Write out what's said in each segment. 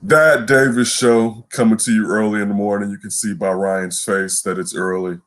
That Davis show coming to you early in the morning. You can see by Ryan's face that it's early.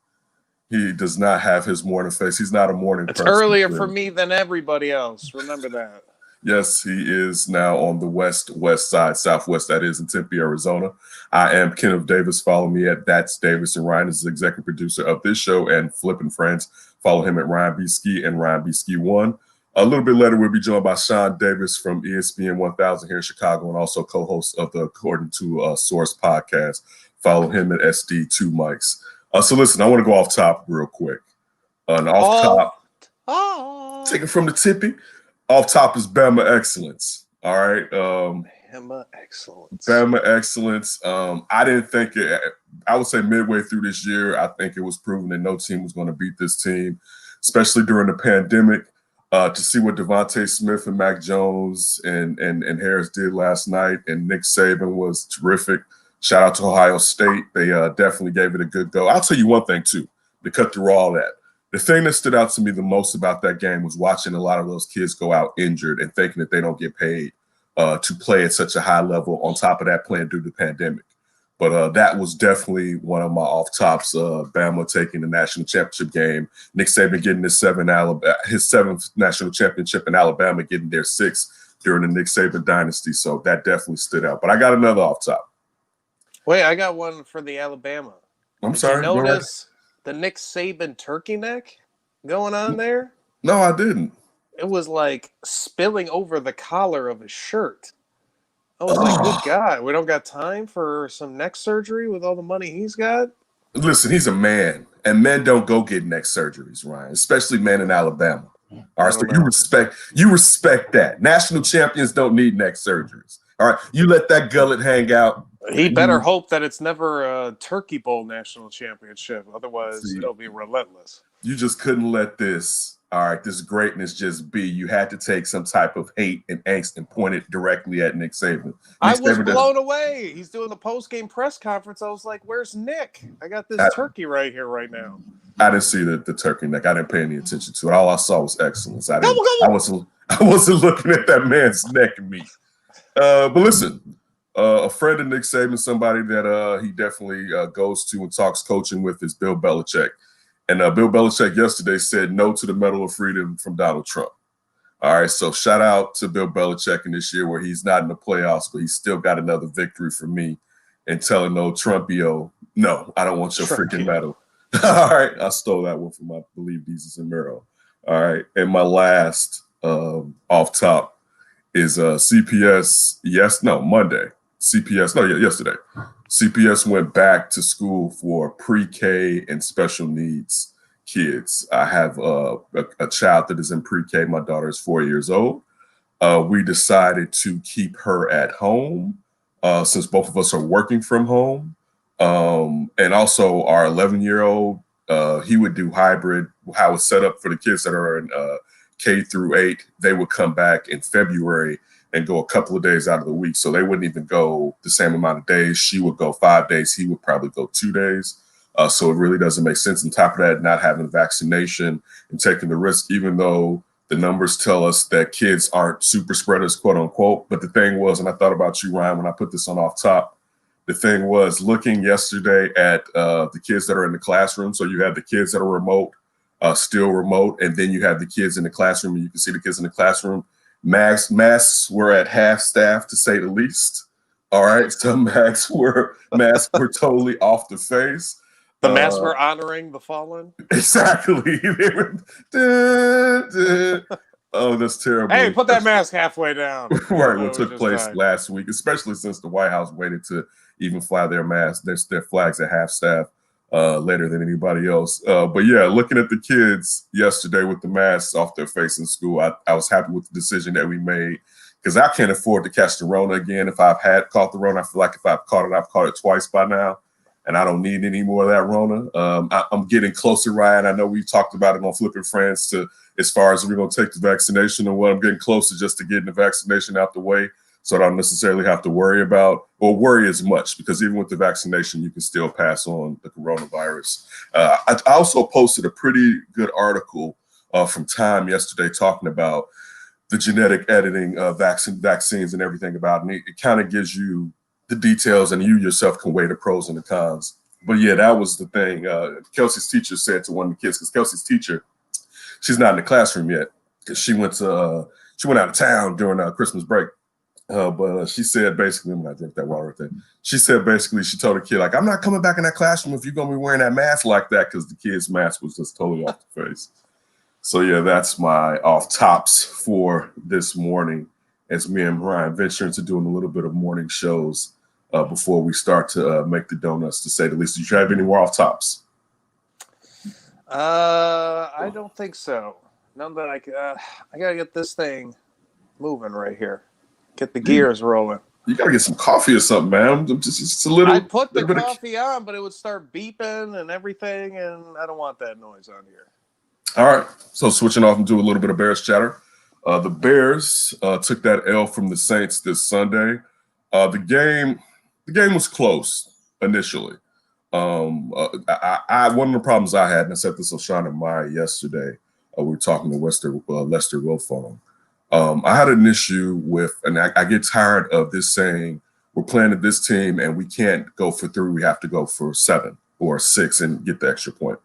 He does not have his morning face. He's not a morning It's person. earlier for me than everybody else. Remember that. Yes, he is now on the west side, southwest, that is, in Tempe, Arizona. I am Kenneth Davis. Follow me at That's Davis, and Ryan is the executive producer of this show and Flippin' Friends. Follow him at Ryan B. Ski and Ryan B. Ski 1. A little bit later, we'll be joined by Shaun Davis from ESPN 1000 here in Chicago and also co-host of the According to Source podcast. Follow him at SD2 Mics. So listen, I want to go off top real quick. Take it from the tippy. Off top is Bama Excellence. All right. Bama Excellence. Bama Excellence. I didn't think it, I would say midway through this year, I think it was proven that no team was going to beat this team, especially during the pandemic. To see what Devontae Smith and Mac Jones and Harris did last night, and Nick Saban was terrific. Shout out to Ohio State. They definitely gave it a good go. I'll tell you one thing, too, to cut through all that. The thing that stood out to me the most about that game was watching a lot of those kids go out injured and thinking that they don't get paid to play at such a high level, on top of that playing through the pandemic. But that was definitely one of my off-tops, Bama taking the national championship game, Nick Saban getting his seventh national championship, in Alabama getting their sixth during the Nick Saban dynasty. So that definitely stood out. But I got another off-top. Wait, I got one for the Alabama. Did you notice the Nick Saban turkey neck going on there? No, I didn't. It was like spilling over the collar of his shirt. I was like, good God, we don't got time for some neck surgery with all the money he's got? Listen, he's a man, and men don't go get neck surgeries, Ryan, especially men in Alabama. All right, so you respect that. National champions don't need neck surgeries. All right, you let that gullet hang out. He better hope that it's never a Turkey Bowl national championship. Otherwise, it'll be relentless. You just couldn't let this greatness just be. You had to take some type of hate and angst and point it directly at Nick Saban. I was blown away. He's doing the post-game press conference. I was like, where's Nick? I got this turkey right here right now. I didn't see the turkey neck. I didn't pay any attention to it. All I saw was excellence. I wasn't looking at that man's neck meat. But listen, a friend of Nick Saban, somebody that he definitely goes to and talks coaching with, is Bill Belichick. And Bill Belichick yesterday said no to the Medal of Freedom from Donald Trump. All right, so shout out to Bill Belichick in this year where he's not in the playoffs, but he's still got another victory for me in telling old Trumpio, no, I don't want your freaking medal. All right, I stole that one from, I believe, Desus and Mero. All right, and my last off top is CPS. Yesterday. CPS went back to school for pre-K and special needs kids. I have a child that is in pre-K. My daughter is 4 years old. We decided to keep her at home since both of us are working from home. And also our 11-year-old, he would do hybrid, how it's set up for the kids that are in K through 8. They would come back in February and go a couple of days out of the week. So they wouldn't even go the same amount of days. She would go 5 days. He would probably go 2 days. So it really doesn't make sense. On top of that, not having a vaccination and taking the risk, even though the numbers tell us that kids aren't super spreaders, quote unquote. But the thing was, and I thought about you, Ryan, when I put this on off top, the thing was looking yesterday at the kids that are in the classroom. So you have the kids that are remote, still remote, and then you have the kids in the classroom, and you can see the kids in the classroom. Masks were at half staff, to say the least. All right, some masks were totally off the face. The masks were honoring the fallen. Exactly. Oh, that's terrible. Hey, put that mask halfway down. Right, what took place last week, especially since the White House waited to even fly their masks, their flags at half staff later than anybody else. But yeah, looking at the kids yesterday with the masks off their face in school, I was happy with the decision that we made, because I can't afford to catch the Rona again. If I've caught the Rona, I feel like if I've caught it twice by now, and I don't need any more of that Rona. I'm getting closer, Ryan. I know we talked about it on Flippin' Friends as far as we're going to take the vaccination or what. I'm getting closer just to getting the vaccination out the way, so I don't necessarily have to worry as much, because even with the vaccination, you can still pass on the coronavirus. I also posted a pretty good article from Time yesterday talking about the genetic editing of vaccines and everything about it. And it kind of gives you the details, and you yourself can weigh the pros and the cons. But yeah, that was the thing. Kelsey's teacher said to one of the kids, because Kelsey's teacher, she's not in the classroom yet because she went out of town during Christmas break. But she said basically, I'm not drink that water thing. She said basically, she told the kid, like, I'm not coming back in that classroom if you're going to be wearing that mask like that, because the kid's mask was just totally off the face. So yeah, that's my off tops for this morning, as me and Ryan venture into doing a little bit of morning shows before we start to make the donuts, to say the least. Do you have any more off tops? I don't think so. None that I gotta get this thing moving right here. Get the gears rolling. You gotta get some coffee or something, man. Just a little. I put the coffee on, but it would start beeping and everything, and I don't want that noise on here. All right, so switching off and do a little bit of Bears chatter. The Bears took that L from the Saints this Sunday. The game was close initially. One of the problems I had, and I said this to Shaun and Maya yesterday, we were talking to Lester Wilfong. I had an issue with, and I get tired of this saying, we're playing at this team and we can't go for 3, we have to go for 7 or 6 and get the extra point.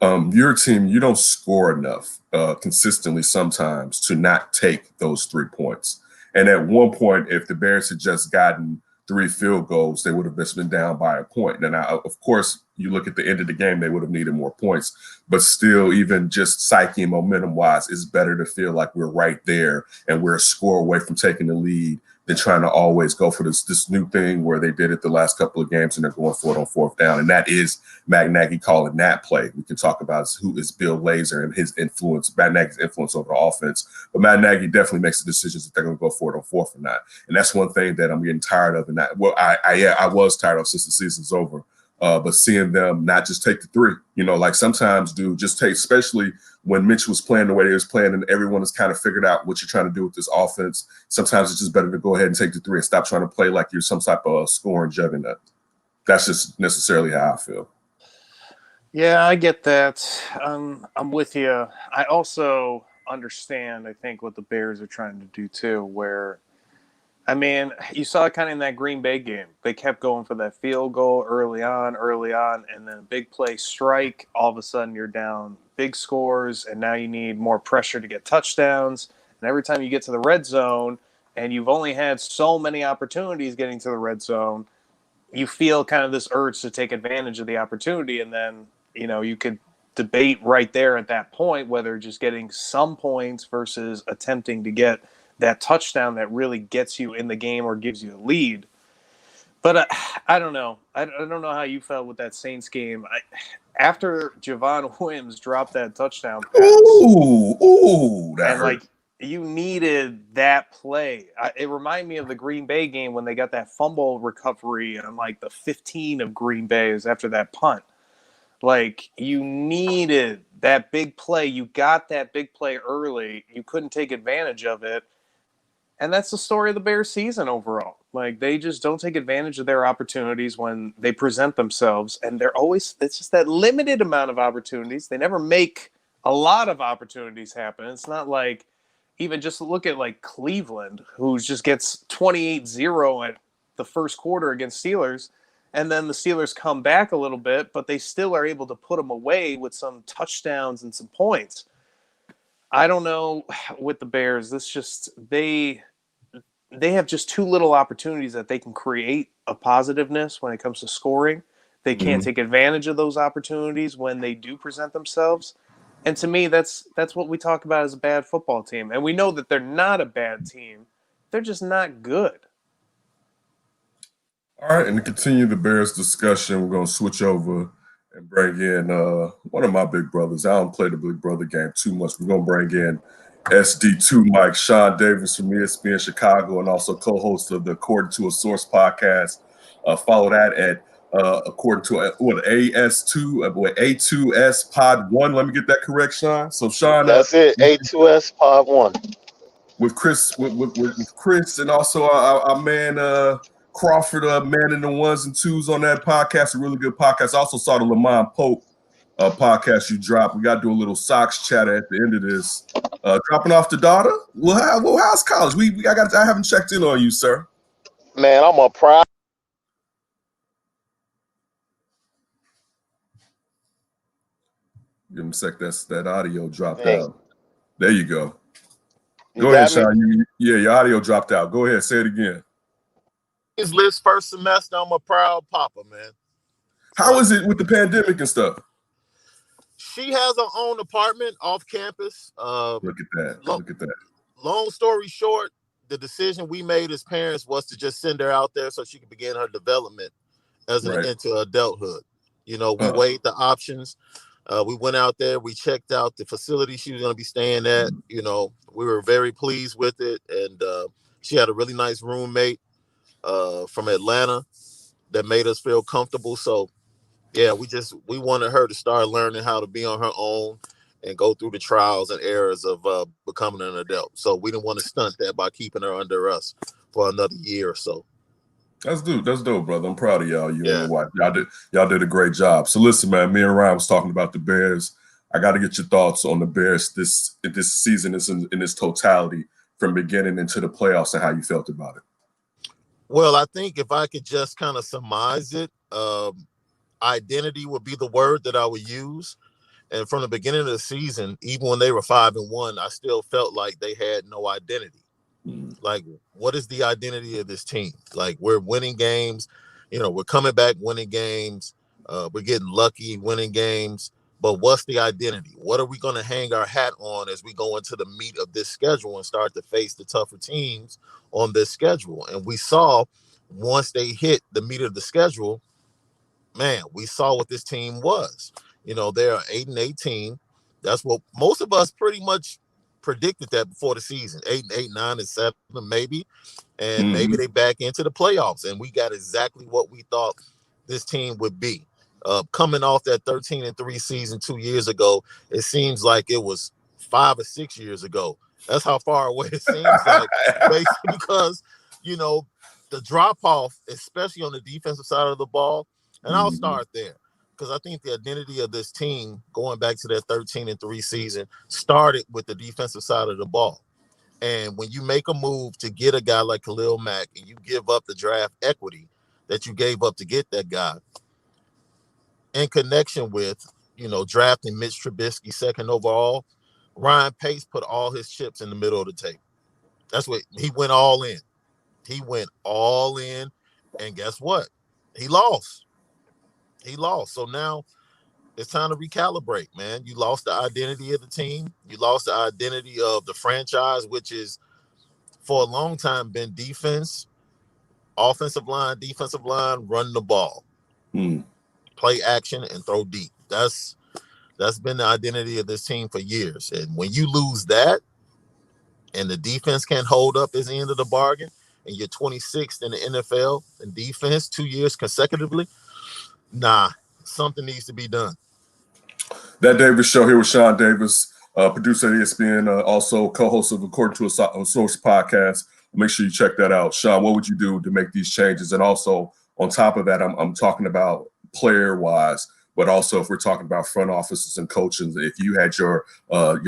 Your team, you don't score enough consistently sometimes to not take those 3 points. And at one point, if the Bears had just gotten 3 field goals, they would have been down by a point. And of course, you look at the end of the game, they would have needed more points. But still, even just psyche and momentum-wise, it's better to feel like we're right there and we're a score away from taking the lead than trying to always go for this new thing where they did it the last couple of games and they're going for it on 4th down. And that is Matt Nagy calling that play. We can talk about who is Bill Lazor and his influence, Matt Nagy's influence over the offense. But Matt Nagy definitely makes the decisions if they're going to go for it on 4th or not. And that's one thing that I'm getting tired of. And I was tired of since the season's over. But seeing them not just take the 3, like sometimes do just take, especially when Mitch was playing the way he was playing and everyone has kind of figured out what you're trying to do with this offense. Sometimes it's just better to go ahead and take the 3 and stop trying to play like you're some type of scoring juggernaut. That's just necessarily how I feel. Yeah, I get that. I'm with you. I also understand, I think, what the Bears are trying to do too, where I mean, you saw it kind of in that Green Bay game. They kept going for that field goal early on, and then a big play strike. All of a sudden, you're down big scores, and now you need more pressure to get touchdowns. And every time you get to the red zone, and you've only had so many opportunities getting to the red zone, you feel kind of this urge to take advantage of the opportunity. And then, you could debate right there at that point whether just getting some points versus attempting to get that touchdown that really gets you in the game or gives you a lead. But I don't know. I don't know how you felt with that Saints game. After Javon Wims dropped that touchdown pass, you needed that play. It reminded me of the Green Bay game when they got that fumble recovery on the 15 of Green Bay is after that punt. You needed that big play. You got that big play early. You couldn't take advantage of it. And that's the story of the Bears season overall. They just don't take advantage of their opportunities when they present themselves. And it's just that limited amount of opportunities. They never make a lot of opportunities happen. It's not even just look at Cleveland, who just gets 28-0 at the first quarter against Steelers. And then the Steelers come back a little bit, but they still are able to put them away with some touchdowns and some points. I don't know with the Bears. They have just too little opportunities that they can create a positiveness when it comes to scoring. They can't take advantage of those opportunities when they do present themselves. And to me, that's what we talk about as a bad football team. And we know that they're not a bad team. They're just not good. All right, and to continue the Bears discussion, we're going to switch over and bring in one of my big brothers. I don't play the big brother game too much. We're going to bring in SD2 Mike, Shaun Davis from ESPN Chicago, and also co-host of the According to a Source podcast. Follow that at according to A2S Pod 1. Let me get that correct, Shaun. So Shaun, that's it. A2S Pod 1 with Chris, with Chris, and also our man Crawford, man in the ones and twos on that podcast. A really good podcast. I also saw the Lamont Pope podcast you dropped. We got to do a little Sox chatter at the end of this. Dropping off the daughter. Well, how's college? I haven't checked in on you, sir. Man, I'm a proud Give him a sec. That audio dropped Dang. out. There you go. You Go ahead, got me? Shaun. Your audio dropped out. Go ahead. Say it again. His list first semester. I'm a proud papa, man. How is it with the pandemic and stuff? She has her own apartment off campus. Look at that. Look at that. Long story short, the decision we made as parents was to just send her out there so she could begin her development as into adulthood. You know, we weighed the options. We went out there. We checked out the facility she was going to be staying at. You know, we were very pleased with it, and she had a really nice roommate from Atlanta that made us feel comfortable. So, yeah, we wanted her to start learning how to be on her own and go through the trials and errors of becoming an adult. So we didn't want to stunt that by keeping her under us for another year or so. That's dope, brother. I'm proud of y'all. You and your wife. Y'all did a great job. So listen, man, me and Ryan was talking about the Bears. I got to get your thoughts on the Bears this season in its totality from beginning into the playoffs and how you felt about it. Well, I think if I could just kind of surmise it, identity would be the word that I would use. And from the beginning of the season, even when they were 5-1, I still felt like they had no identity. Like, what is the identity of this team? Like, we're winning games, you know, we're coming back winning games, we're getting lucky winning games, but what's the identity? What are we going to hang our hat on as we go into the meat of this schedule and start to face the tougher teams on this schedule? And we saw once they hit the meat of the schedule, man, we saw what this team was. You know, they're 8-18. That's what most of us pretty much predicted that before the season. 8-8, 9-7, maybe. And maybe they back into the playoffs. And we got exactly what we thought this team would be. Coming off that 13-3 season 2 years ago, it seems like it was 5 or 6 years ago. That's how far away it seems like, basically, because, you know, the drop-off, especially on the defensive side of the ball, and I'll start there, because I think the identity of this team, going back to that 13-3 season, started with the defensive side of the ball. And when you make a move to get a guy like Khalil Mack and you give up the draft equity that you gave up to get that guy, in connection with, you know, drafting Mitch Trubisky second overall, Ryan Pace put all his chips in the middle of the table. That's what he went all in. He went all in, and guess what? He lost. So now it's time to recalibrate, man. You lost the identity of the team. You lost the identity of the franchise, which is for a long time been defense, offensive line, defensive line, run the ball, play action, and throw deep. That's been the identity of this team for years. And when you lose that and the defense can't hold up at the end of the bargain, and you're 26th in the NFL in defense 2 years consecutively, something needs to be done. That Davis Show here with Shaun Davis, producer at ESPN, also co-host of According to a Source podcast. Make sure you check that out. Shaun, what would you do to make these changes? And also, on top of that, I'm talking about player-wise, but also if we're talking about front offices and coaches, if you had your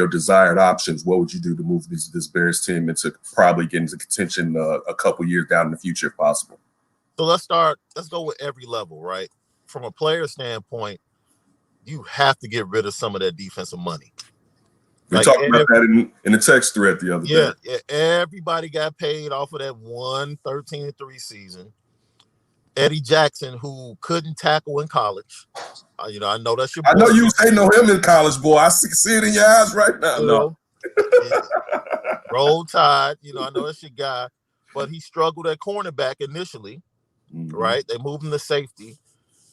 desired options, what would you do to move this Bears team into probably getting into contention a couple years down in the future if possible? So let's go with every level, right? From a player standpoint, you have to get rid of some of that defensive money. We talked about that in the text thread the other day. Yeah, everybody got paid off of that 13-3 season. Eddie Jackson, who couldn't tackle in college. I know that's your boy. I know you was hating on him in college, boy. I see it in your eyes right now. Roll Tide, I know that's your guy. But he struggled at cornerback initially, right? They moved him to safety.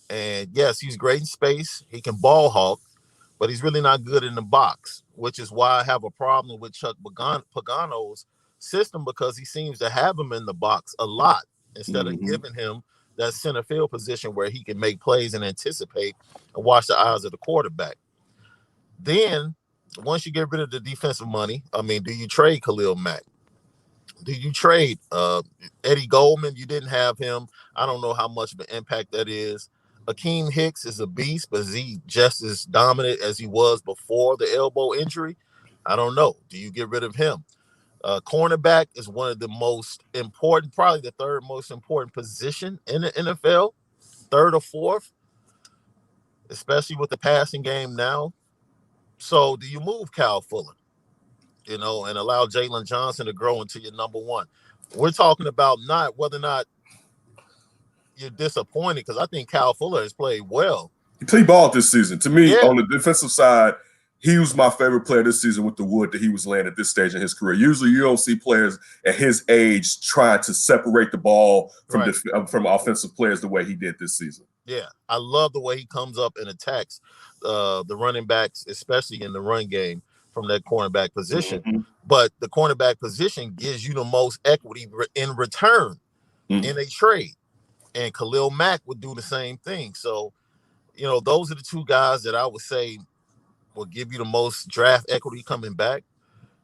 And yes, he's great in space. He can ball hawk, but he's really not good in the box, which is why I have a problem with Chuck Pagano's system, because he seems to have him in the box a lot instead of giving him that center field position where he can make plays and anticipate and watch the eyes of the quarterback. Then, once you get rid of the defensive money, do you trade Khalil Mack? Do you trade Eddie Goldman? You didn't have him. I don't know how much of an impact that is. Akeem Hicks is a beast, but is he just as dominant as he was before the elbow injury? I don't know. Do you get rid of him? Cornerback is one of the most important, probably the third most important position in the NFL, third or fourth, especially with the passing game now. So do you move Kyle Fuller, and allow Jalen Johnson to grow into your number one? We're talking about not whether or not you're disappointed, because I think Kyle Fuller has played well. He played ball this season. To me, Yeah. on the defensive side, he was my favorite player this season with the wood that he was laying at this stage in his career. Usually you don't see players at his age trying to separate the ball from from offensive players the way he did this season. Yeah, I love the way he comes up and attacks the running backs, especially in the run game from that cornerback position. Mm-hmm. But the cornerback position gives you the most equity in return in a trade. And Khalil Mack would do the same thing. So, those are the two guys that I would say will give you the most draft equity coming back.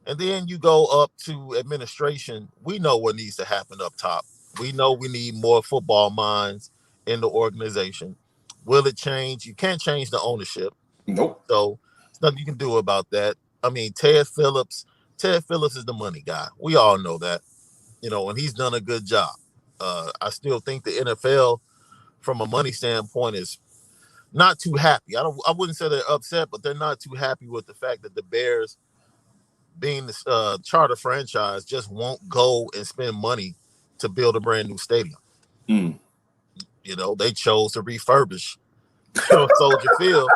And then you go up to administration. We know what needs to happen up top. We know we need more football minds in the organization. Will it change? You can't change the ownership. Nope. So there's nothing you can do about that. I mean, Ted Phillips is the money guy. We all know that, and he's done a good job. I still think the NFL, from a money standpoint, is not too happy. I wouldn't say they're upset, but they're not too happy with the fact that the Bears, being the charter franchise, just won't go and spend money to build a brand new stadium. They chose to refurbish Soldier Field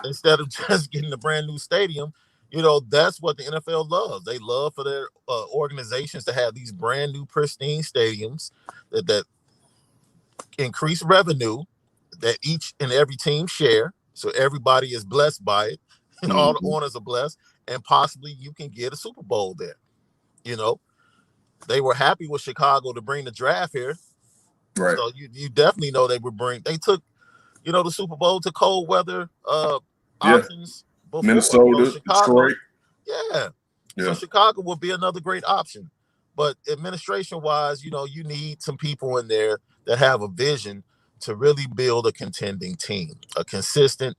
instead of just getting a brand new stadium. That's what the NFL loves. They love for their organizations to have these brand new pristine stadiums that increase revenue, that each and every team share. So everybody is blessed by it, and all the owners are blessed, and possibly you can get a Super Bowl there. They were happy with Chicago to bring the draft here. Right. So you definitely know they took, the Super Bowl to cold weather options before. Minnesota, Chicago, Detroit. Yeah. So Chicago will be another great option. But administration-wise, you need some people in there that have a vision to really build a contending team, a consistent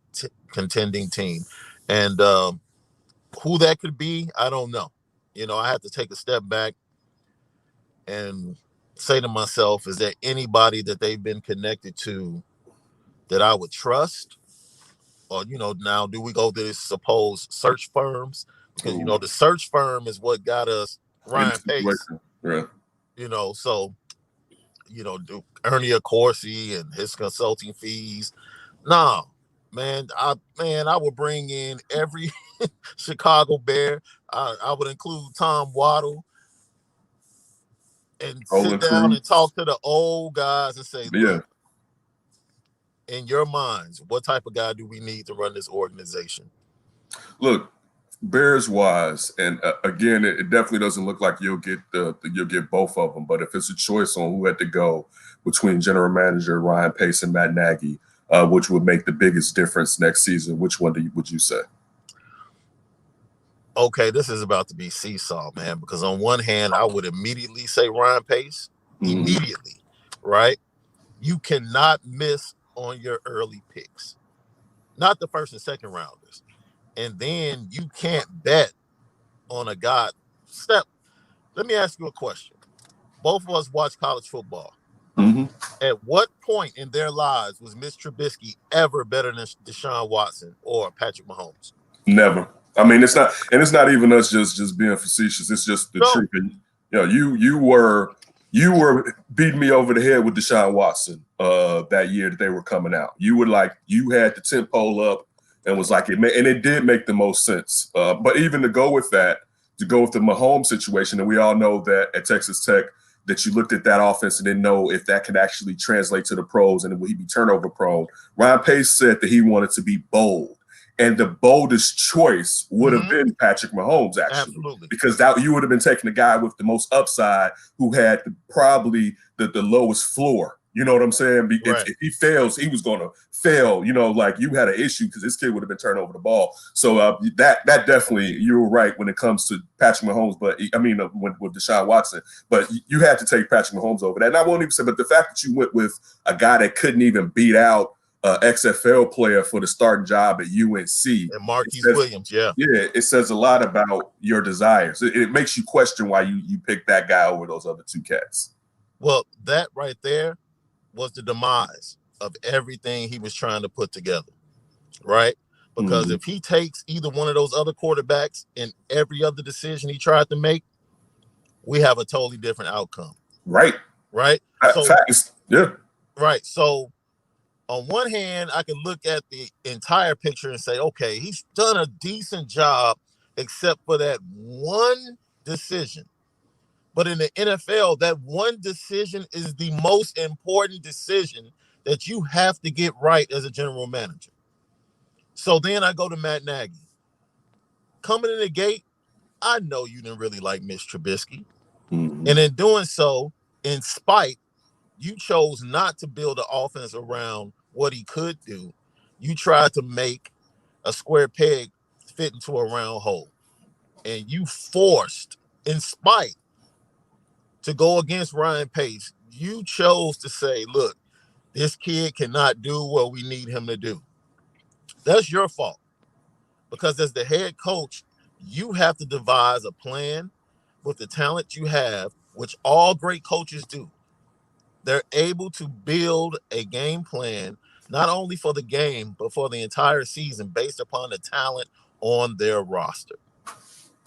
contending team. And who that could be, I don't know. I have to take a step back and say to myself, is there anybody that they've been connected to that I would trust? Or, now do we go to this supposed search firms? Because, the search firm is what got us Ryan Pace. Yeah. So, do Ernie Accorsi and his consulting fees. No, man, I would bring in every Chicago Bear. I would include Tom Waddle and sit down and talk to the old guys and say, look, in your minds, what type of guy do we need to run this organization? Look, Bears wise, and again, it definitely doesn't look like you'll get both of them. But if it's a choice on who had to go between general manager Ryan Pace and Matt Nagy, which would make the biggest difference next season, which one would you say? Okay, this is about to be seesaw, man, because on one hand, I would immediately say Ryan Pace, immediately, right? You cannot miss on your early picks, not the first and second rounders. And then you can't bet on a guy. Let me ask you a question. Both of us watch college football. At what point in their lives was Mitch Trubisky ever better than Deshaun Watson or Patrick Mahomes? Never. I mean, it's not even us just being facetious. It's just the truth. And, you were beating me over the head with Deshaun Watson that year that they were coming out. You had the tent pole up and was like, and it did make the most sense. But even to go with the Mahomes situation, and we all know that at Texas Tech, that you looked at that offense and didn't know if that could actually translate to the pros and would he be turnover prone. Ryan Pace said that he wanted to be bold. And the boldest choice would have been Patrick Mahomes, actually. Absolutely. Because you would have been taking the guy with the most upside who had probably the lowest floor. You know what I'm saying? Right. If he fails, he was going to fail. Like you had an issue because this kid would have been turning over the ball. So that definitely, you were right when it comes to Patrick Mahomes. But I mean, with Deshaun Watson. But you had to take Patrick Mahomes over that. And I won't even say, but the fact that you went with a guy that couldn't even beat out XFL player for the starting job at UNC. And Marquise Williams, yeah. Yeah, it says a lot about your desires. It makes you question why you picked that guy over those other two cats. Well, that right there was the demise of everything he was trying to put together, right? Because if he takes either one of those other quarterbacks in every other decision he tried to make, we have a totally different outcome. Right. So facts. Yeah. Right. So on one hand, I can look at the entire picture and say, okay, he's done a decent job except for that one decision. But in the NFL, that one decision is the most important decision that you have to get right as a general manager. So then I go to Matt Nagy. Coming in the gate, I know you didn't really like Mitch Trubisky. And in doing so, in spite, you chose not to build an offense around what he could do. You tried to make a square peg fit into a round hole. And you forced, in spite, to go against Ryan Pace. You chose to say, look, this kid cannot do what we need him to do. That's your fault. Because as the head coach, you have to devise a plan with the talent you have, which all great coaches do. They're able to build a game plan, not only for the game, but for the entire season based upon the talent on their roster.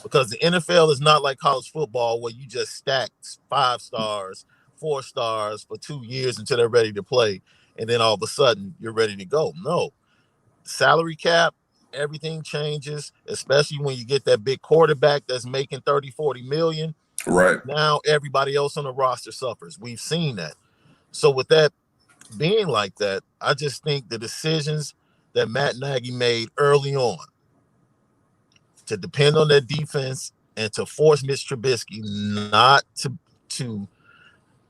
Because the NFL is not like college football where you just stack 5 stars, 4 stars for 2 years until they're ready to play. And then all of a sudden you're ready to go. No. Salary cap, everything changes, especially when you get that big quarterback that's making 30, 40 million. Right. Now everybody else on the roster suffers. We've seen that. So with that being like that, I just think the decisions that Matt Nagy made early on to depend on their defense and to force Mitch Trubisky not to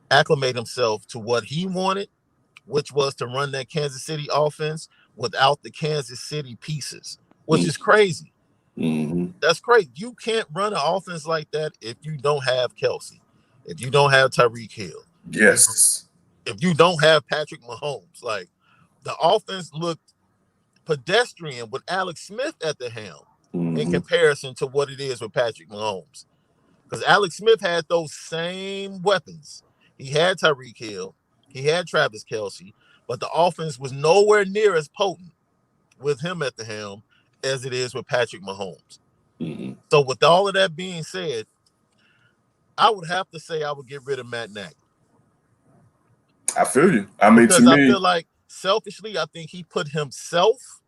acclimate himself to what he wanted, which was to run that Kansas City offense without the Kansas City pieces, which is crazy. That's crazy. You can't run an offense like that if you don't have Kelsey, if you don't have Tyreek Hill. Yes. If you don't have Patrick Mahomes. Like, the offense looked pedestrian with Alex Smith at the helm in comparison to what it is with Patrick Mahomes. Because Alex Smith had those same weapons. He had Tyreek Hill. He had Travis Kelsey. But the offense was nowhere near as potent with him at the helm as it is with Patrick Mahomes. So with all of that being said, I would have to say I would get rid of Matt Nagy. I feel you. I mean, because to I me, feel like selfishly, I think he put himself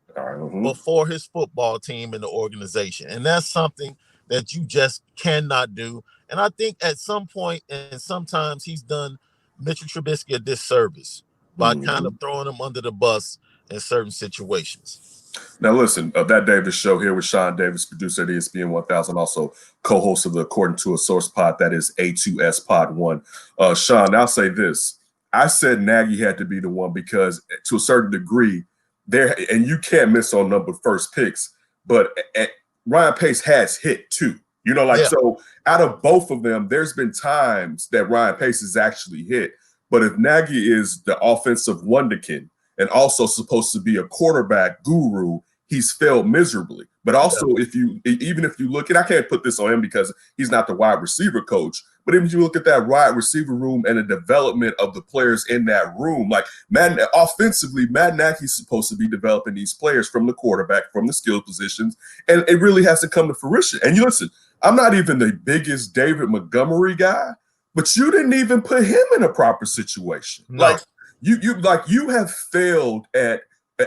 before his football team and the organization. And that's something that you just cannot do. And I think at some point, and sometimes he's done Mitchell Trubisky a disservice by kind of throwing him under the bus in certain situations. Now, listen, that Davis show here with Shaun Davis, producer at ESPN 1000, also co-host of the According to a Source pod, that is A2S Pod 1. Shaun, I'll say this. I said Nagy had to be the one because to a certain degree, there, and you can't miss on number first picks, but Ryan Pace has hit too. You know, like, so out of both of them, there's been times that Ryan Pace has actually hit. But if Nagy is the offensive wonderkin and also supposed to be a quarterback guru, he's failed miserably. But also, even if you look, and I can't put this on him because he's not the wide receiver coach, but if you look at that wide receiver room and the development of the players in that room, like, offensively, Matt Nagy's supposed to be developing these players from the quarterback, from the skill positions, and it really has to come to fruition. And you listen, I'm not even the biggest David Montgomery guy, but you didn't even put him in a proper situation. No. Like, you have failed at,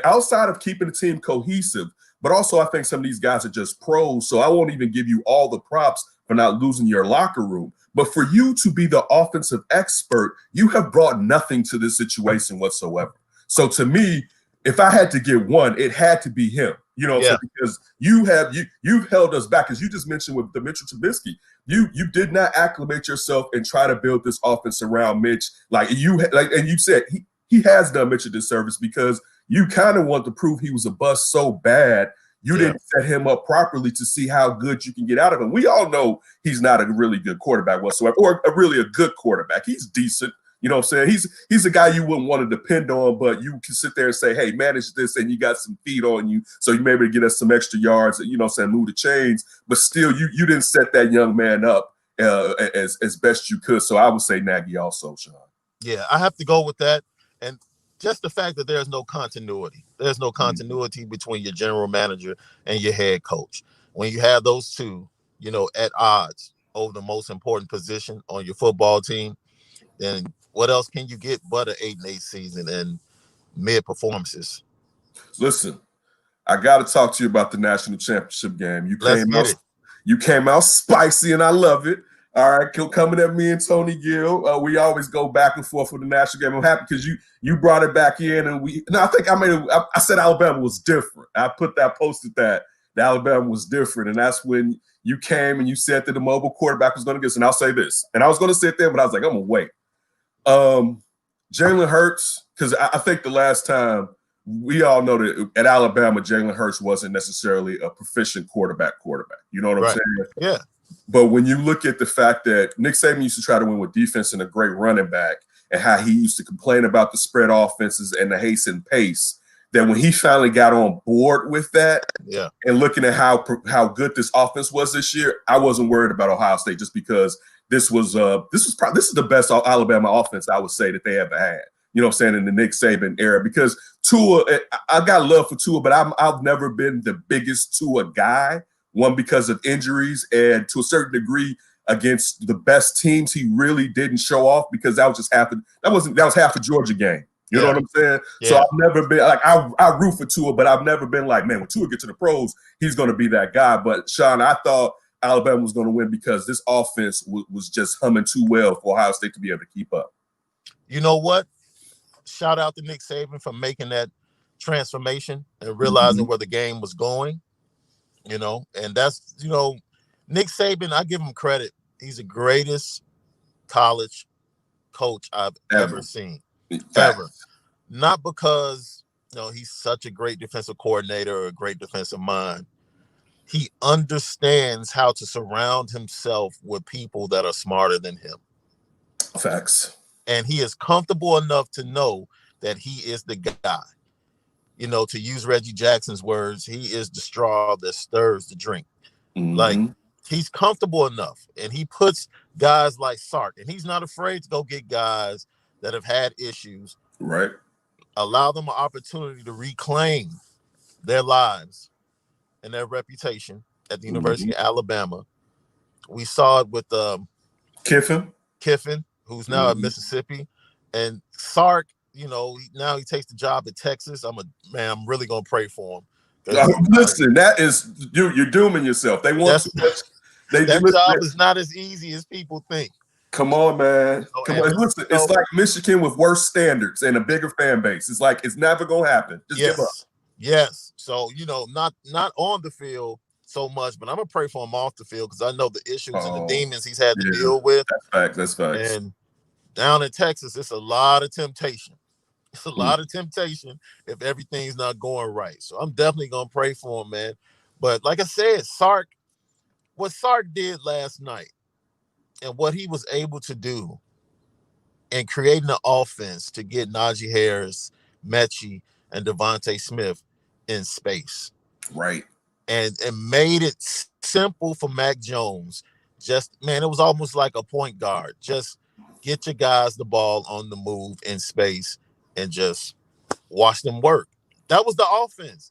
outside of keeping the team cohesive, but also I think some of these guys are just pros, so I won't even give you all the props for not losing your locker room. But for you to be the offensive expert, you have brought nothing to this situation whatsoever. So to me, if I had to get one, it had to be him. You know what I'm saying? Because you've held us back, as you just mentioned with the Mitchell Trubisky. You did not acclimate yourself and try to build this offense around Mitch. And you said he has done Mitch a disservice because you kind of want to prove he was a bust so bad. You didn't set him up properly to see how good you can get out of him. We all know he's not a really good quarterback whatsoever, or really a good quarterback. He's decent. You know what I'm saying? He's a guy you wouldn't want to depend on, but you can sit there and say, hey, manage this, and you got some feet on you, so you may be able to get us some extra yards, you know what I'm saying, move the chains. But still, you didn't set that young man up as best you could. So I would say Nagy also, Shaun. Yeah, I have to go with that. And just the fact that there's no continuity. There's no continuity between your general manager and your head coach. When you have those two, at odds over the most important position on your football team, then what else can you get but an 8-8 season and mid performances? Listen, I got to talk to you about the national championship game. You came out spicy, and I love it. All right, coming at me and Tony Gill. We always go back and forth with the national game. I'm happy because you brought it back in, and I think I said Alabama was different. I posted that Alabama was different, and that's when you came and you said that the mobile quarterback was going to get us. And I'll say this, and I was going to sit there, but I was like, I'm going to wait. Jalen Hurts, because I think the last time we all know that at Alabama, Jalen Hurts wasn't necessarily a proficient quarterback. You know what I'm saying? Yeah. But when you look at the fact that Nick Saban used to try to win with defense and a great running back, and how he used to complain about the spread offenses and the haste and pace, that when he finally got on board with that, and looking at how good this offense was this year, I wasn't worried about Ohio State just because this is the best Alabama offense I would say that they ever had. You know what I'm saying, in the Nick Saban era, because Tua, I got love for Tua, but I've never been the biggest Tua guy. One, because of injuries, and to a certain degree against the best teams, he really didn't show off because that was half a Georgia game. You know what I'm saying? Yeah. So I've never been like I root for Tua, but I've never been like, man, when Tua gets to the pros, he's going to be that guy. But Shaun, I thought Alabama was going to win because this offense was just humming too well for Ohio State to be able to keep up. You know what? Shout out to Nick Saban for making that transformation and realizing where the game was going. And that's, Nick Saban, I give him credit. He's the greatest college coach I've ever seen. Ever. Not because, he's such a great defensive coordinator or a great defensive mind. He understands how to surround himself with people that are smarter than him. Facts. And he is comfortable enough to know that he is the guy. To use Reggie Jackson's words, he is the straw that stirs the drink. Like, he's comfortable enough, and he puts guys like Sark, and he's not afraid to go get guys that have had issues. Right. Allow them an opportunity to reclaim their lives and their reputation at the University of Alabama. We saw it with Kiffin, who's now at Mississippi, and Sark. Now he takes the job at Texas. I'm really gonna pray for him. Listen, that is you're dooming yourself. They want too much. That job is not as easy as people think. Come on, man. Come on. Listen, it's like Michigan with worse standards and a bigger fan base. It's like it's never gonna happen. Just give up. Yes. So not on the field so much, but I'm gonna pray for him off the field because I know the issues and the demons he's had to deal with. That's facts. And down in Texas, it's a lot of temptation. It's a lot of temptation if everything's not going right. So I'm definitely going to pray for him, man. But like I said, what Sark did last night and what he was able to do in creating an offense to get Najee Harris, Mechie, and Devontae Smith in space. Right. And made it simple for Mac Jones. It was almost like a point guard. Just get your guys the ball on the move in space and just watch them work. That was the offense.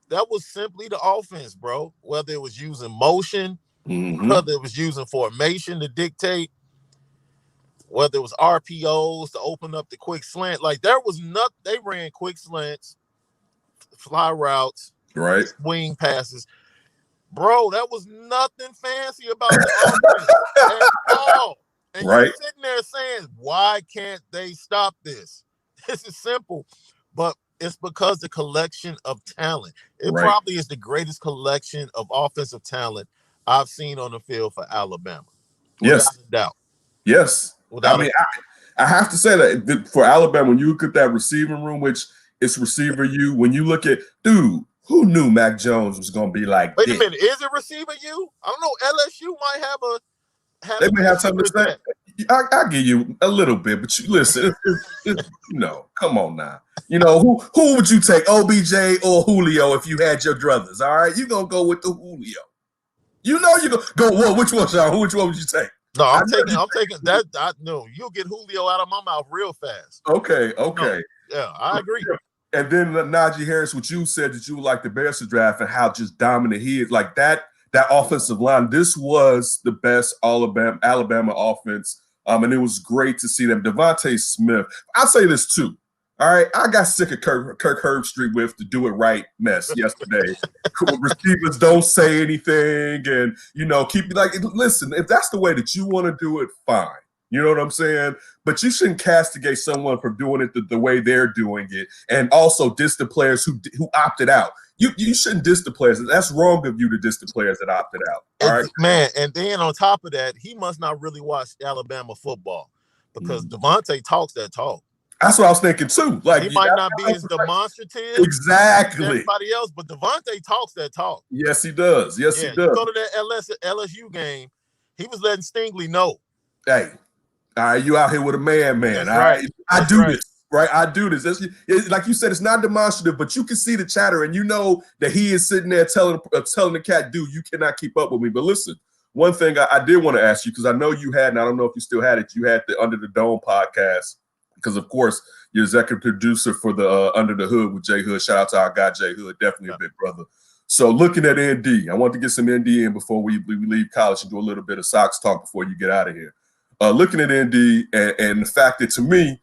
That was simply the offense, bro. Whether it was using motion, whether it was using formation to dictate, whether it was RPOs to open up the quick slant. Like, there was nothing. They ran quick slants, fly routes, wing passes. Bro, that was nothing fancy about the offense at all. And you're sitting there saying, why can't they stop this? This is simple, but it's because the collection of talent. It probably is the greatest collection of offensive talent I've seen on the field for Alabama. Without a doubt. Yes. I have to say that for Alabama, when you look at that receiving room, which is receiver you, when you look at, dude, who knew Mac Jones was going to be like Wait a minute, is it receiver you? I don't know. LSU might have they may have something to say. I'll give you a little bit, but you listen. Come on now. Who would you take, OBJ or Julio, if you had your druthers? All right, you're gonna go with the Julio. You're gonna go. Well, which one, Shaun? Which one would you take? No, I'm taking that. No, you'll get Julio out of my mouth real fast. Okay. No, yeah, I agree. And then Najee Harris, what you said that you would like the Bears to draft and how just dominant he is, like that offensive line. This was the best Alabama offense, and it was great to see them. Devontae Smith. I'll say this too. All right, I got sick of Kirk Herbstreit with the do it right mess yesterday. Receivers don't say anything, and keep like listen. If that's the way that you want to do it, fine. You know what I'm saying? But you shouldn't castigate someone for doing it the way they're doing it, and also diss the players who opted out. You shouldn't diss the players. That's wrong of you to diss the players that opted out. All right, man. And then on top of that, he must not really watch Alabama football because Devontae talks that talk. That's what I was thinking too. Like he might not be as demonstrative, exactly, as everybody else, but Devontae talks that talk. Yes, he does. Yes, he does. You go to that LSU game, he was letting Stingley know. Hey, all right, you out here with a man. That's all right, I do this. Right, I do this. It's, like you said, it's not demonstrative, but you can see the chatter, and you know that he is sitting there telling the cat, "Dude, you cannot keep up with me." But listen, one thing I did want to ask you, because I know you had, and I don't know if you still had it. You had the Under the Dome podcast. Because, of course, you're executive producer for the Under the Hood with Jay Hood. Shout out to our guy, Jay Hood. Definitely a big brother. So looking at ND, I want to get some ND in before we leave college and do a little bit of Sox talk before you get out of here. Looking at ND and the fact that, to me,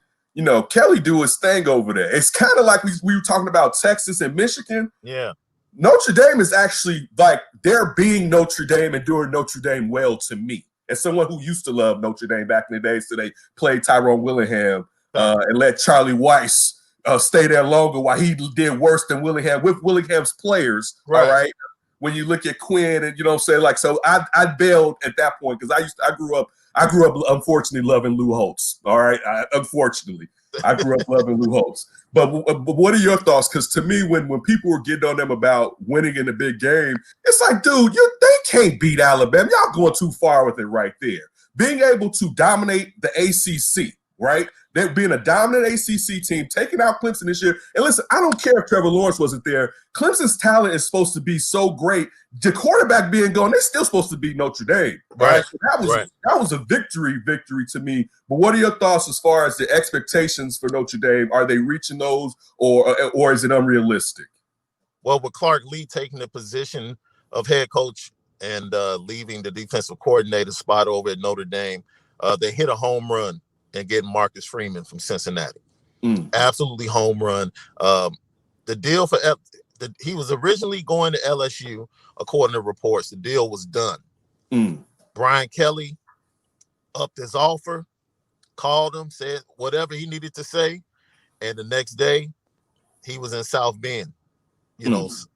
Kelly do his thing over there. It's kind of like we were talking about Texas and Michigan. Yeah. Notre Dame is actually like they're being Notre Dame and doing Notre Dame well to me. As someone who used to love Notre Dame back in the days, so they played Tyrone Willingham and let Charlie Weiss stay there longer while he did worse than Willingham with Willingham's players. Right. All right. When you look at Quinn and like, so I bailed at that point because I grew up unfortunately loving Lou Holtz. All right. Unfortunately, I grew up loving Lou Holtz. But what are your thoughts? Because to me, when people were getting on them about winning in the big game, it's like, dude, they can't beat Alabama. Y'all going too far with it right there. Being able to dominate the ACC, right? They're being a dominant ACC team, taking out Clemson this year. And listen, I don't care if Trevor Lawrence wasn't there. Clemson's talent is supposed to be so great. The quarterback being gone, they're still supposed to beat Notre Dame, right? So that was a victory to me. But what are your thoughts as far as the expectations for Notre Dame? Are they reaching those, or is it unrealistic? Well, with Clark Lee taking the position of head coach and leaving the defensive coordinator spot over at Notre Dame, they hit a home run and getting Marcus Freeman from Cincinnati. Absolutely home run. The deal for he was originally going to LSU, according to reports. The deal was done. Brian Kelly upped his offer, called him, said whatever he needed to say, and the next day he was in South Bend,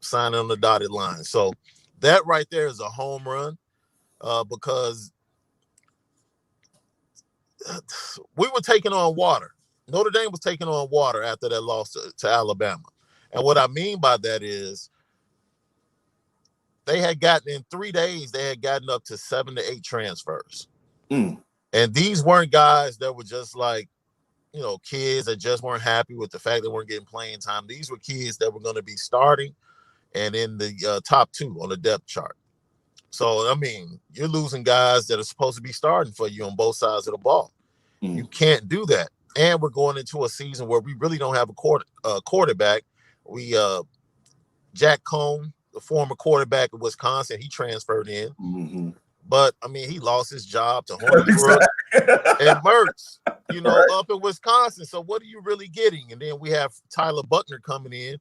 signing on the dotted line. So that right there is a home run because we were taking on water. Notre Dame was taking on water after that loss to Alabama. And what I mean by that is they had gotten in 3 days, they had gotten up to 7 to 8 transfers. And these weren't guys that were just like, kids that just weren't happy with the fact they weren't getting playing time. These were kids that were going to be starting and in the top 2 on the depth chart. So, I mean, you're losing guys that are supposed to be starting for you on both sides of the ball. You can't do that. And we're going into a season where we really don't have a quarterback. Jack Cohn, the former quarterback of Wisconsin, he transferred in. But, I mean, he lost his job to Hornibrook and Mertz, up in Wisconsin. So what are you really getting? And then we have Tyler Buckner coming in,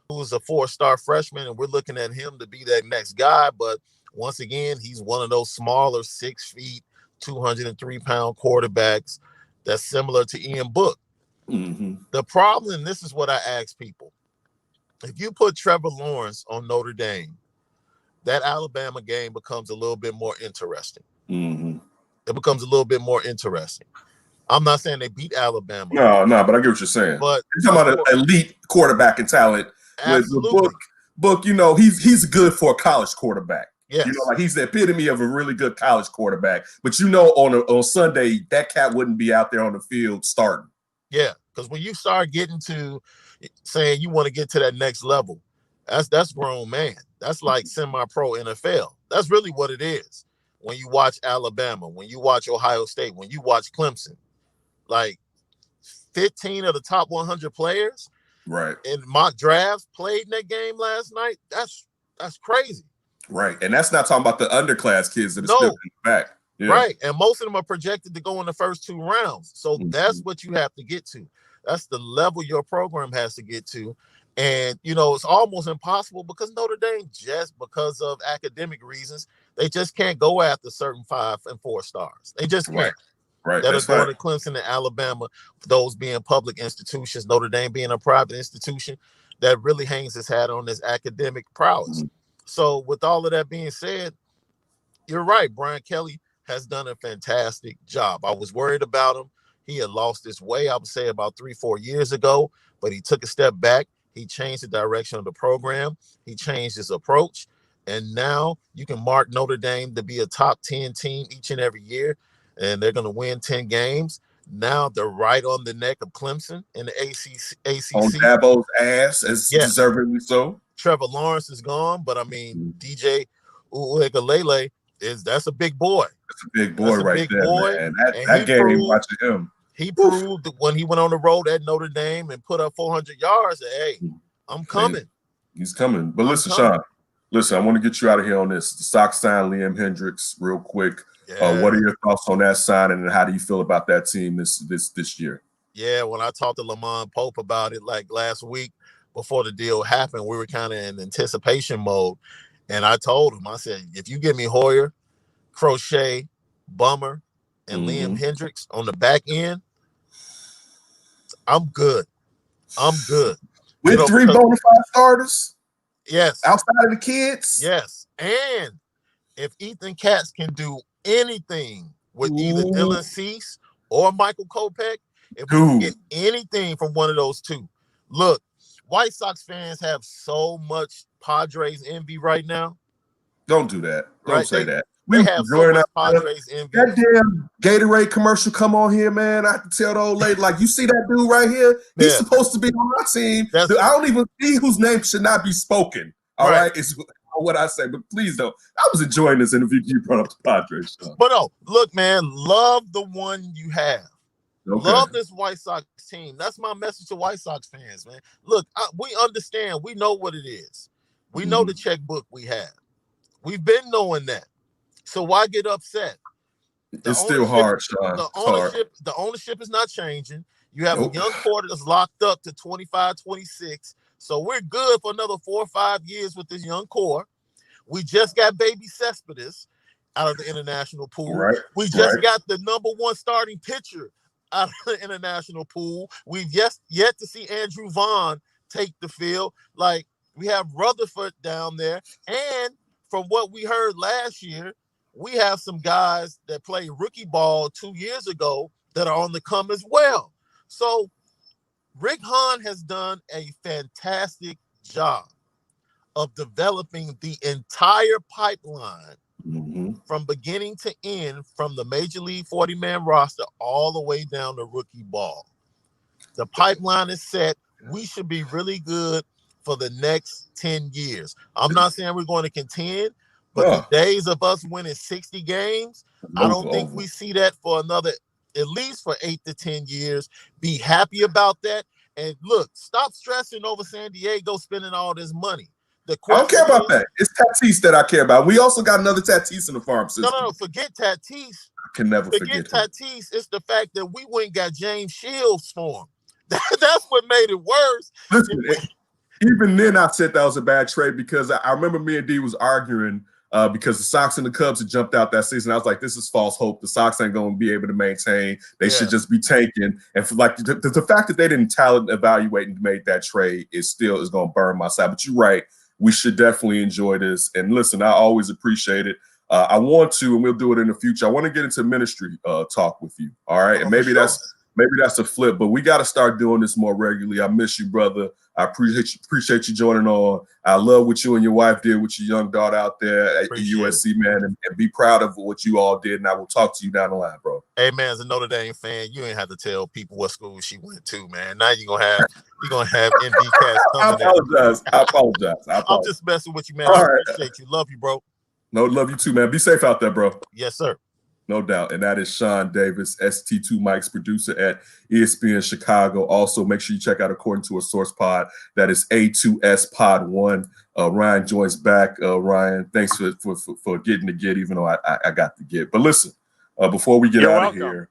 who's a 4-star freshman, and we're looking at him to be that next guy. But once again, he's one of those smaller 6 feet, 203-pound quarterbacks that's similar to Ian Book. The problem, and this is what I ask people, if you put Trevor Lawrence on Notre Dame, that Alabama game becomes a little bit more interesting. It becomes a little bit more interesting. I'm not saying they beat Alabama. No, but I get what you're saying. But you're talking about an elite quarterback and talent. Absolutely. With Book, he's good for a college quarterback. Yes. Like he's the epitome of a really good college quarterback. But on Sunday, that cat wouldn't be out there on the field starting. Yeah, because when you start getting to saying you want to get to that next level, that's grown man. That's like semi-pro NFL. That's really what it is. when you watch Alabama, when you watch Ohio State, when you watch Clemson, like 15 of the top 100 players right, in mock drafts played in that game last night. That's crazy. right. And that's not talking about the underclass kids that are still in the back. Yeah. Right. And most of them are projected to go in the first 2 rounds. So that's what you have to get to. That's the level your program has to get to. And, you know, it's almost impossible because Notre Dame, just because of academic reasons, they just can't go after certain 5 and 4 stars. They just can't. Right. That are going to Clemson and Alabama, those being public institutions, Notre Dame being a private institution that really hangs its hat on this academic prowess. So with all of that being said, you're right. Brian Kelly has done a fantastic job. I was worried about him. He had lost his way, I would say, about 3-4 years ago, but he took a step back. He changed the direction of the program. He changed his approach. And now you can mark Notre Dame to be a top 10 team each and every year, and they're going to win 10 games. Now they're right on the neck of Clemson in the ACC. On Dabo's ass, as deservedly so. Trevor Lawrence is gone, but I mean, DJ Uiagalelei that's a big boy. That's a big boy right there, man. That game, watching him. He proved that when he went on the road at Notre Dame and put up 400 yards, that, hey, I'm coming. He's coming. But listen, Shaun, I want to get you out of here on this. The Sox signed Liam Hendriks real quick. Yeah. What are your thoughts on that signing, and how do you feel about that team this year? Yeah, when I talked to Lamont Pope about it like last week before the deal happened, we were kind of in anticipation mode. And I told him, I said, if you give me Hoyer, Crochet, Bummer, and Liam Hendriks on the back end, I'm good. With 3 bona fide starters? Yes. Outside of the kids? Yes. And if Ethan Katz can do anything with either Dylan Cease or Michael Kopech, if we can get anything from one of those two. Look, White Sox fans have so much Padres envy right now. Don't do that. Don't say that. We have so much Padres envy. That damn Gatorade commercial come on here, man. I have to tell the old lady, like, you see that dude right here? He's supposed to be on our team. I don't even see whose name should not be spoken. All right? It's what I say, but please don't. I was enjoying this interview. You brought up the Padres. But no, look, man, love the one you have. Okay. Love this White Sox team. That's my message to White Sox fans, man. Look, we understand. We know what it is. We know the checkbook we have. We've been knowing that. So why get upset? It's still hard, Shaun. The ownership is not changing. You have a young core that's locked up to 25, 26. So we're good for another 4 or 5 years with this young core. We just got baby Cespedes out of the international pool. Right. We just got the #1 starting pitcher out of the international pool. We've yet to see Andrew Vaughn take the field. Like, we have Rutherford down there. And from what we heard last year, we have some guys that played rookie ball 2 years ago that are on the come as well. So Rick Hahn has done a fantastic job of developing the entire pipeline from beginning to end, from the Major League 40-man roster all the way down to rookie ball. The pipeline is set. We should be really good for the next 10 years. I'm not saying we're going to contend, but the days of us winning 60 games, I don't think we see that for another, at least for 8 to 10 years. Be happy about that. And look, stop stressing over San Diego spending all this money. I don't care about that. It's Tatis that I care about. We also got another Tatis in the farm system. No, forget Tatis. I can never forget Tatis. It's the fact that we went and got James Shields for him. That's what made it worse. Listen, even then I said that was a bad trade, because I remember me and D was arguing because the Sox and the Cubs had jumped out that season. I was like, this is false hope. The Sox ain't going to be able to maintain. They should just be tanking. And for like the fact that they didn't talent evaluate and made that trade is going to burn my side. But you're right. We should definitely enjoy this. And listen, I always appreciate it. I want to, and we'll do it in the future, I want to get into ministry talk with you. All right. And maybe that's a flip, but we got to start doing this more regularly. I miss you, brother. I appreciate you joining on. I love what you and your wife did with your young daughter out there at USC, man, and be proud of what you all did. And I will talk to you down the line, bro. Hey, man, as a Notre Dame fan, you ain't have to tell people what school she went to, man. Now you're gonna have ND Cats coming. I apologize. I'm just messing with you, man. I appreciate you. Love you, bro. No, love you too, man. Be safe out there, bro. Yes, sir. No doubt. And that is Shaun Davis, ST2 Mike's producer at ESPN Chicago. Also, make sure you check out According to a Source Pod. That is A2S Pod 1. Ryan joins back. Ryan, thanks for getting the get, even though I got the get. But listen, before we get out of here,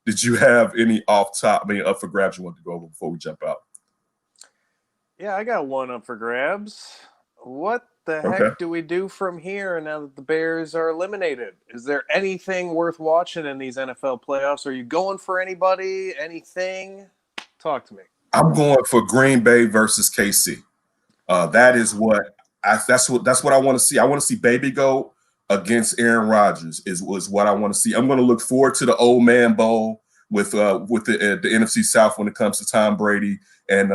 did you have any up for grabs you want to go over before we jump out? Yeah, I got one up for grabs. What the heck do we do from here now that the Bears are eliminated? Is there anything worth watching in these NFL playoffs? Are you going for anybody? Anything? Talk to me. I'm going for Green Bay versus KC. That's what I want to see. I want to see Baby Goat against Aaron Rodgers is what I want to see. I'm going to look forward to the Old Man Bowl with the NFC South when it comes to Tom Brady and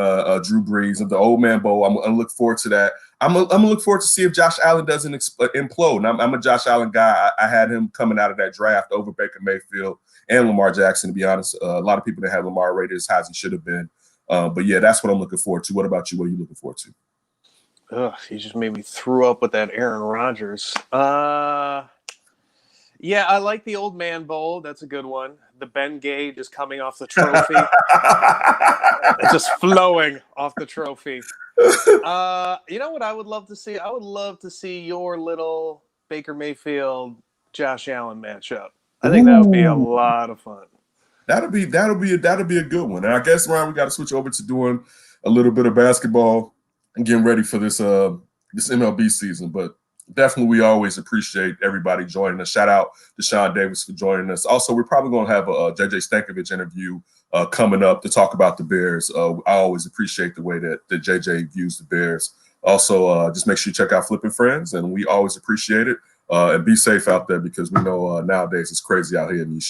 Drew Brees and the Old Man Bowl. I'm going to look forward to that. I'm going to look forward to see if Josh Allen doesn't implode. And I'm a Josh Allen guy. I had him coming out of that draft over Baker Mayfield and Lamar Jackson, to be honest. A lot of people that have Lamar rated as high as he should have been. But yeah, that's what I'm looking forward to. What about you? What are you looking forward to? Ugh, you just made me throw up with that Aaron Rodgers. Yeah, I like the Old Man Bowl. That's a good one. The Ben Gay just coming off the trophy. Just flowing off the trophy. You know what I would love to see? I would love to see your little Baker Mayfield, Josh Allen matchup. I think that would be a lot of fun. That'll be a good one. And I guess, Ryan, we got to switch over to doing a little bit of basketball and getting ready for this MLB season. But definitely, we always appreciate everybody joining us. Shout out to Shaun Davis for joining us. Also, we're probably going to have a JJ Stankovic interview coming up to talk about the Bears. I always appreciate the way that JJ views the Bears. Also, just make sure you check out Flipping Friends, and we always appreciate it. And be safe out there because we know nowadays it's crazy out here in these